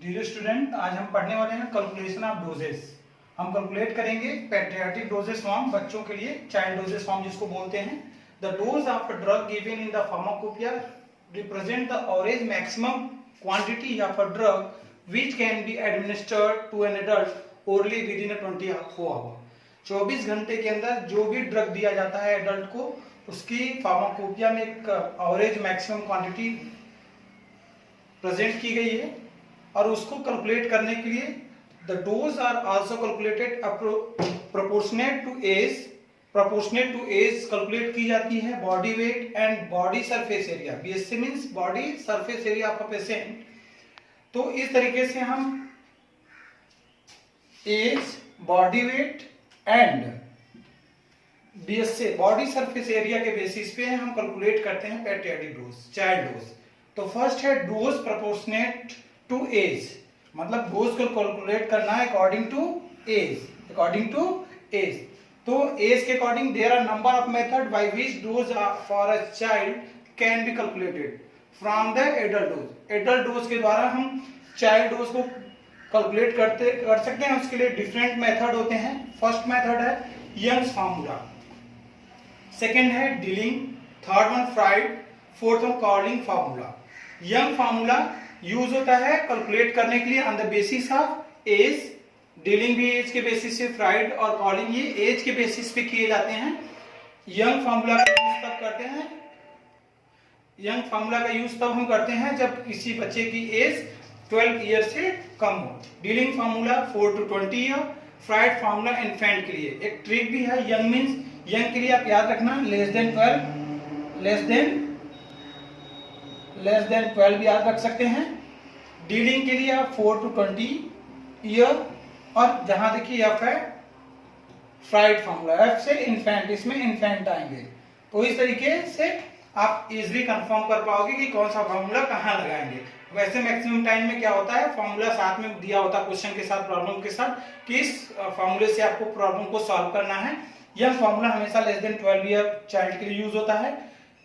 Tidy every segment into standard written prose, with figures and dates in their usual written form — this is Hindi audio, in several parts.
डियर स्टूडेंट, आज हम पढ़ने वाले हैं कैलकुलेशन ऑफ डोजेस। हम कैलकुलेट करेंगे पैट्रियाटिक डोजेस फॉर्म, बच्चों के लिए चाइल्ड डोजेस फॉर्म जिसको बोलते हैं। The dose of drug given in the pharmacopoeia represent the average maximum quantity of a drug which can be administered to an adult orally within 24 hour. 24 घंटे के अंदर जो भी ड्रग दिया जाता है एडल्ट को, उसकी फार्माकोपिया में एक एवरेज मैक्सिमम क्वांटिटी प्रेजेंट की गई है और उसको कैलकुलेट करने के लिए the dose are also calculated proportionate to age calculate की जाती है। Body weight and body surface area, BSC means body surface area of a patient. तो इस तरीके से हम age, body weight and BSC body surface area के बेसिस पे हम कैलकुलेट करते हैं पैट्रियाटिक डोज, चाइल्ड डोज। तो फर्स्ट है डोज प्रोपोर्शनेट टू एज, मतलब डोज को कैलकुलेट करना है अकॉर्डिंग टू एज। तो एज के according there are number of method by which dose for a child can be calculated from the adult dose. Adult dose के द्वारा हम चाइल्ड डोज को कैलकुलेट कर सकते हैं। उसके लिए डिफरेंट मेथड होते हैं। फर्स्ट मेथड है यंग्स फार्मूला, सेकेंड है Dilling, third one Fried, fourth one Cowling formula. Young formula use होता है कैलकुलेट करने के लिए on the basis of age. Dilling भी एज के बेसिस से, फ्राइड और कॉलिंग ये एज के बेसिस पे किए जाते हैं। यंग फार्मूला का यूज तब करते हैं, यंग फार्मूला का यूज तब हम करते हैं जब किसी बच्चे की एज 12 ईयर से कम हो। Dealing formula 4 to 20 year, fried formula infant के लिए। एक ट्रिक भी है, यंग मींस यंग के लिए आप याद रखना लेस देन 12 याद रख सकते हैं। डीलिंग के लिए आप 4 to 20 ईयर, और जहां देखिए एफ है फ्राइड फार्मूला, एफ से इन्फेंट, इसमें इन्फेंट आएंगे। तो इस तरीके से आप इजीली कंफर्म कर पाओगे कि कौन सा फार्मूला कहां लगाएंगे। वैसे मैक्सिमम टाइम में क्या होता है, फार्मूला साथ में दिया होता है क्वेश्चन के साथ, प्रॉब्लम के साथ, कि इस फार्मूले से आपको प्रॉब्लम को सॉल्व करना है। यह फार्मूला हमेशा लेस देन 12 ईयर चाइल्ड के लिए यूज होता है।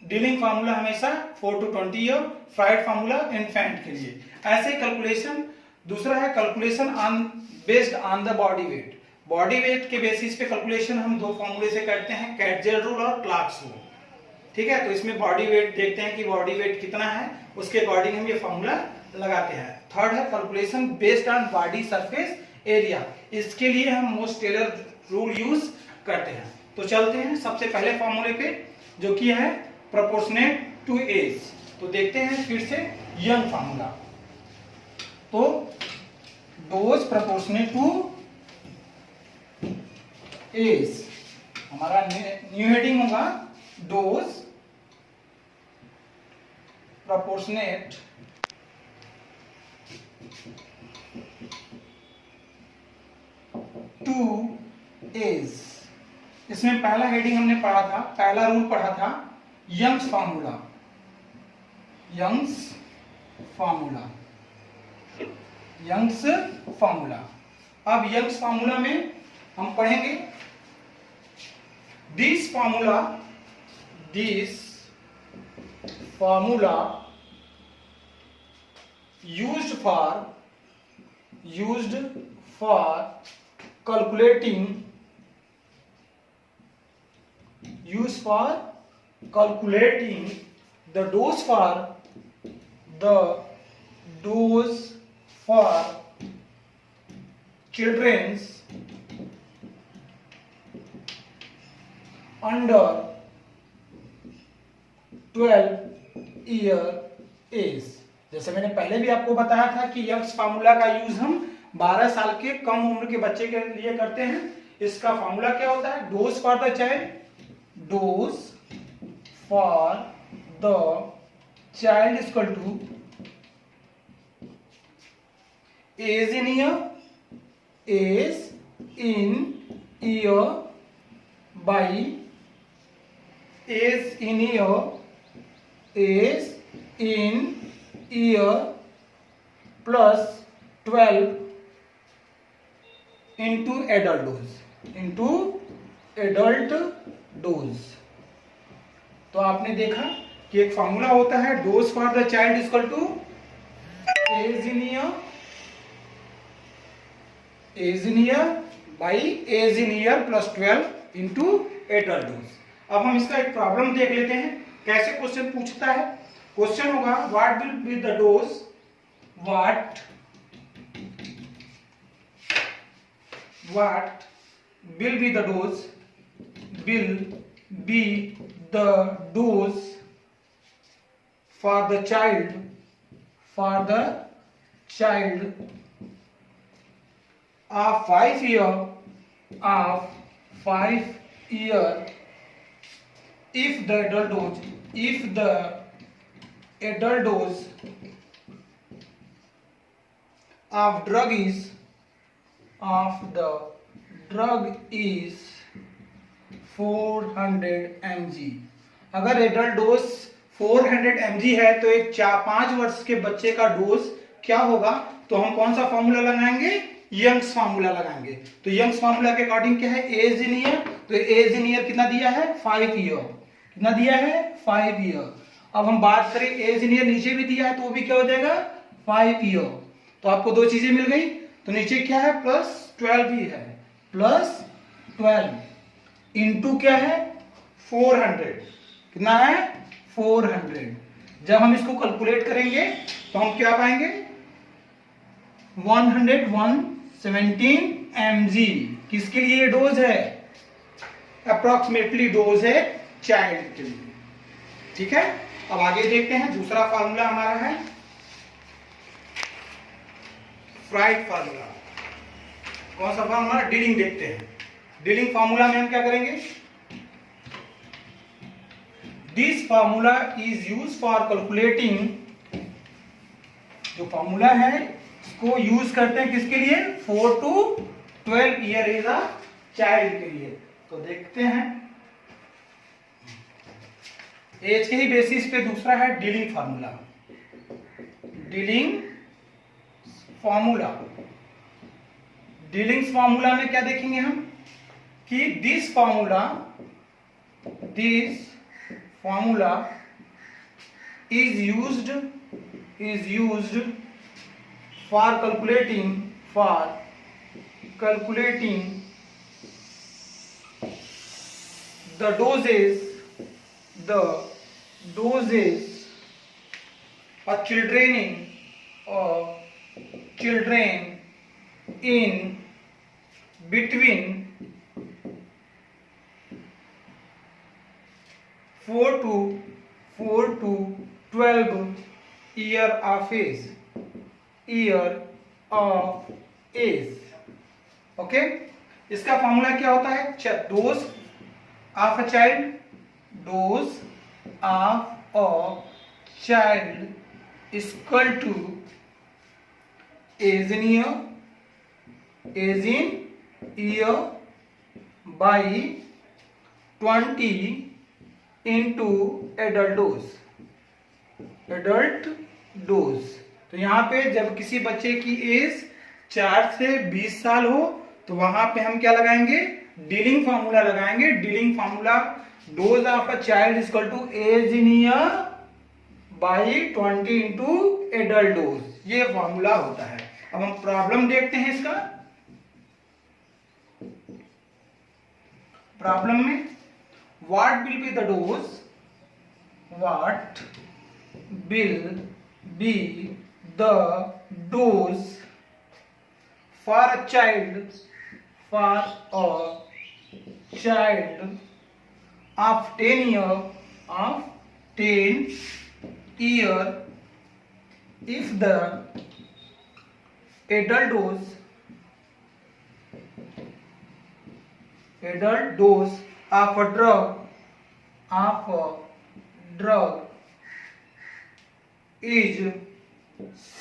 डीलिंग फार्मूला हमेशा 4 to 20 year, fried formula infant के लिए। ऐसे कैलकुलेशन। दूसरा है calculation based on the body weight. Body weight के बेसिस पे कैलकुलेशन हम दो फार्मूले से करते हैं, कैटजेल रूल और क्लार्क्स रूल। ठीक है, तो इसमें बॉडी वेट देखते हैं कि बॉडी वेट कितना है, उसके अकॉर्डिंग हम ये फार्मूला लगाते हैं। थर्ड है calculation based on body surface area. इसके लिए हम मोस्ट टेलर रूल यूज करते हैं। तो चलते हैं सबसे पहले फार्मूले पे, जो कि है प्रोपोर्शनेट टू एज। तो देखते हैं फिर से यंग फार्मूला। तो डोज प्रोपोर्शनेट टू एज, हमारा न्यू हेडिंग होगा डोज प्रोपोर्शनेट टू एज। इसमें पहला हेडिंग हमने पढ़ा था, पहला रूल पढ़ा था यंग्स फार्मूला। Young's formula. अब यंग्स फार्मूला में हम पढ़ेंगे this formula used for calculating the dose for children under 12 year age. जैसे मैंने पहले भी आपको बताया था कि यंग्स फार्मूला का यूज हम 12 साल के कम उम्र के बच्चे के लिए करते हैं। इसका फार्मूला क्या होता है, dose for the child equal to age in year by age in year plus 12 into adult dose. तो आपने देखा कि एक फॉर्मूला होता है dose for the child equal to age in year age in year by age in year plus 12 into adult dose. अब हम इसका एक प्रॉब्लम देख लेते हैं कैसे क्वेश्चन पूछता है। क्वेश्चन होगा what will be the dose, what will be the dose, will be the dose for the child of 5 year if the adult dose of drug is 400 mg। अगर एडल्ट डोज 400 mg है तो एक 4-5 वर्ष के बच्चे का डोज क्या होगा, तो हम कौन सा फॉर्मूला लगाएंगे, यंग्स फार्मूला लगाएंगे। तो यंग्स फार्मूला के अकॉर्डिंग क्या है, एज इन ईयर, तो एज इन ईयर कितना दिया है 5 ईयर, कितना दिया है 5 ईयर। अब हम बात करें एज इन ईयर नीचे भी दिया है तो वो भी क्या हो जाएगा 5 ईयर। तो आपको दो चीजें मिल गई, तो नीचे क्या है प्लस 12 भी है, प्लस 12 इंटू क्या है 400, कितना है 400। जब हम इसको कैलकुलेट करेंगे तो हम क्या पाएंगे 117 mg। किसके लिए डोज है, अप्रोक्सीमेटली डोज है चाइल्ड के लिए। ठीक है, अब आगे देखते हैं दूसरा फार्मूला हमारा है फ्राइड फार्मूला। कौन सा फार्मूला, डीलिंग देखते हैं। डीलिंग फार्मूला में हम क्या करेंगे, this formula is use for calculating, जो फार्मूला है इसको यूज करते हैं किसके लिए, 4 to 12 year age a child के लिए। तो देखते हैं एज के ही बेसिस पे दूसरा है dealing formula. Dealing formula, dealing formula में क्या देखेंगे हम कि this formula is used for calculating the doses of children in between 4 to 12 year of age। Okay, इसका फॉर्मूला क्या होता है, dose of a child equal to age in year by 20 into adult dose. तो यहाँ पे जब किसी बच्चे की एज 4 से 20 साल हो तो वहां पे हम क्या लगाएंगे, डीलिंग फार्मूला लगाएंगे। Dilling formula dose of a child equal to age in year by 20 into adult dose, ये फार्मूला होता है। अब हम प्रॉब्लम देखते हैं इसका। प्रॉब्लम में what will be the dose for a child of 10 year if the adult dose of a drug is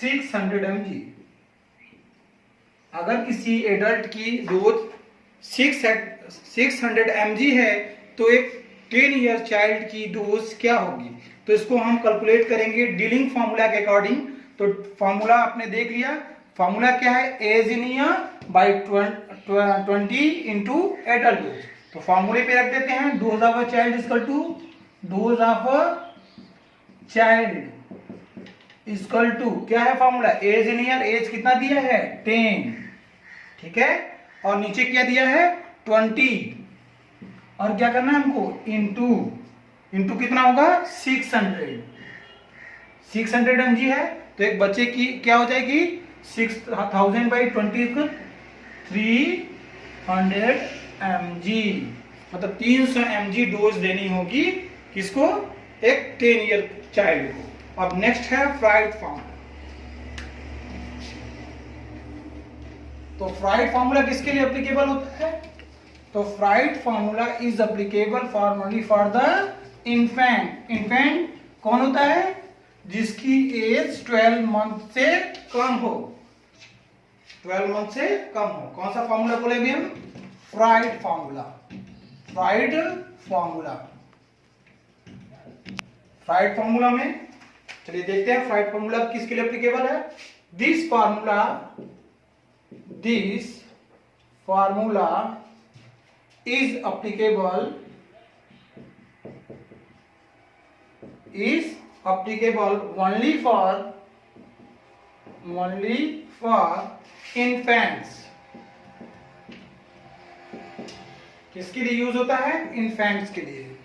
600 mg। अगर किसी एडल्ट की डोज 600 mg है तो एक 10 ईयर चाइल्ड की डोज क्या होगी, तो इसको हम कैलकुलेट करेंगे डीलिंग फार्मूला के अकॉर्डिंग। तो फार्मूला आपने देख लिया, फार्मूला क्या है, age in year by 20 into adult dose. तो फार्मूले पे रख देते हैं, dose of a child equal to dose of a child equal to क्या है formula, age in year, age कितना दिया है 10, ठीक है, और नीचे क्या दिया है 20, और क्या करना है हमको इंटू कितना होगा 600 mg है, तो एक बच्चे की क्या हो जाएगी 6000 बाई 20 300 mg, मतलब 300 mg डोज देनी होगी किसको, एक 10 ईयर चाइल्ड को। अब नेक्स्ट है फ्राइड फार्मूला। तो फ्राइड फार्मूला किसके लिए एप्लीकेबल होता है, तो fried formula is applicable for only for the infant. Infant कौन होता है, जिसकी एज 12 मंथ से कम हो, 12 मंथ से कम हो। कौन सा फार्मूला बोलेंगे हम, fried formula. Fried formula, fried formula में चलिए देखते हैं फ्राइड फार्मूला किसके लिए एप्लीकेबल है। This formula is applicable only for infants। किसके लिए यूज होता है, इन्फेंट्स के लिए।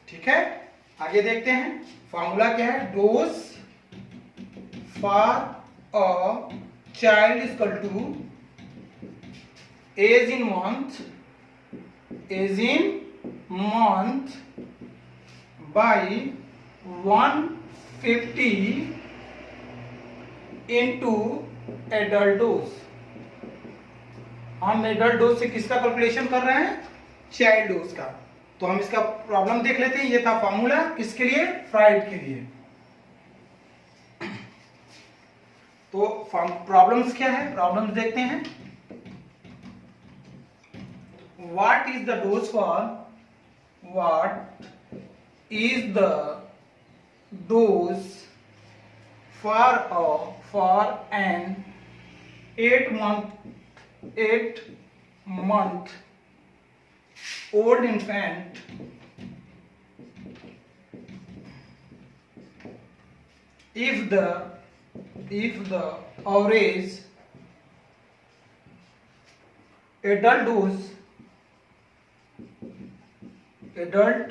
ठीक है, आगे देखते हैं फार्मूला क्या है। Dose for a child is equal to age in month by 150 into adult dose। हम एडल्ट डोज से किसका कैलकुलेशन कर रहे हैं, चाइल्ड डोज का। तो हम इसका प्रॉब्लम देख लेते हैं। ये था फॉर्मूला किसके लिए, फ्राइड के लिए। तो प्रॉब्लम्स क्या है, प्रॉब्लम्स देखते हैं। What is the dose for an 8 month old infant if the average adult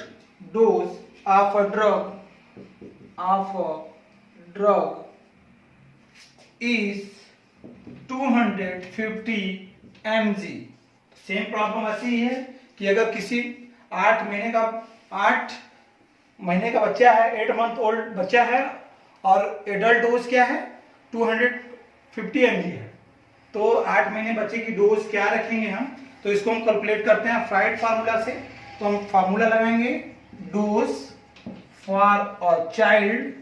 dose of a drug is 250 mg। Same problem ऐसी ही है कि अगर किसी 8 महीने का बच्चा है, 8 मंथ ओल्ड बच्चा है, और एडल्ट डोज क्या है 250 mg है, तो 8 महीने बच्चे की डोज क्या रखेंगे हम, तो इसको हम कैलकुलेट करते हैं फ्राइड फार्मूला से। तो हम फार्मूला लगाएंगे dose for a child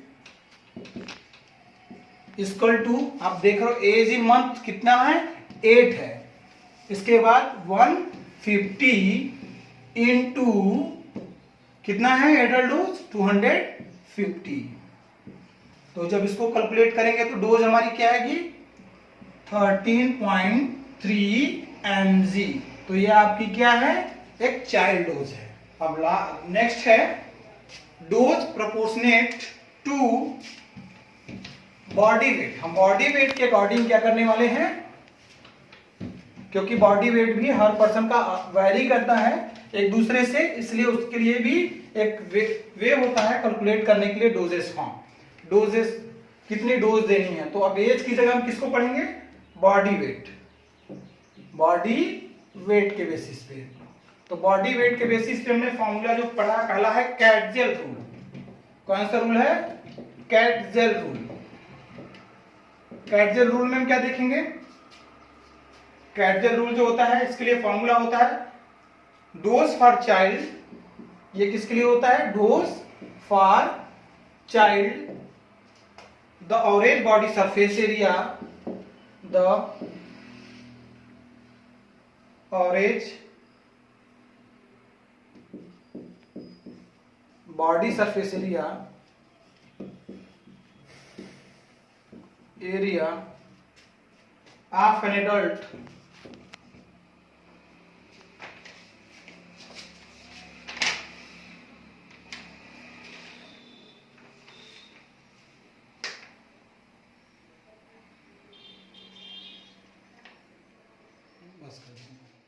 equal to, आप देख रहे हो एज इन मंथ कितना है 8 है, इसके बाद 150 इंटू कितना है एडल्ट डोज 250। तो जब इसको कैलकुलेट करेंगे तो डोज हमारी क्या आएगी 13.3 mg। तो ये आपकी क्या है, एक चाइल्ड डोज है। अब नेक्स्ट है dose proportionate to body weight. हम बॉडी वेट के अकॉर्डिंग क्या करने वाले हैं, क्योंकि बॉडी वेट भी हर पर्सन का वैरी करता है एक दूसरे से, इसलिए उसके लिए भी एक वे होता है कैलकुलेट करने के लिए डोजेस फॉर्म। डोजेस कितनी डोज देनी है, तो अब एज की जगह हम किसको पढ़ेंगे, बॉडी वेट के बेसिस पे। तो बॉडी वेट के बेसिस पे हमने फॉर्मूला जो पढ़ा कहला है कैटजेल रूल। कौन सा रूल है, कैटजेल रूल। कैटजेल रूल में हम क्या देखेंगे, कैटजेल रूल जो होता है इसके लिए फॉर्मूला होता है डोज फॉर चाइल्ड। ये किसके लिए होता है, dose for child the average body surface area, the average body surface area of an adult वापस कर देंगे।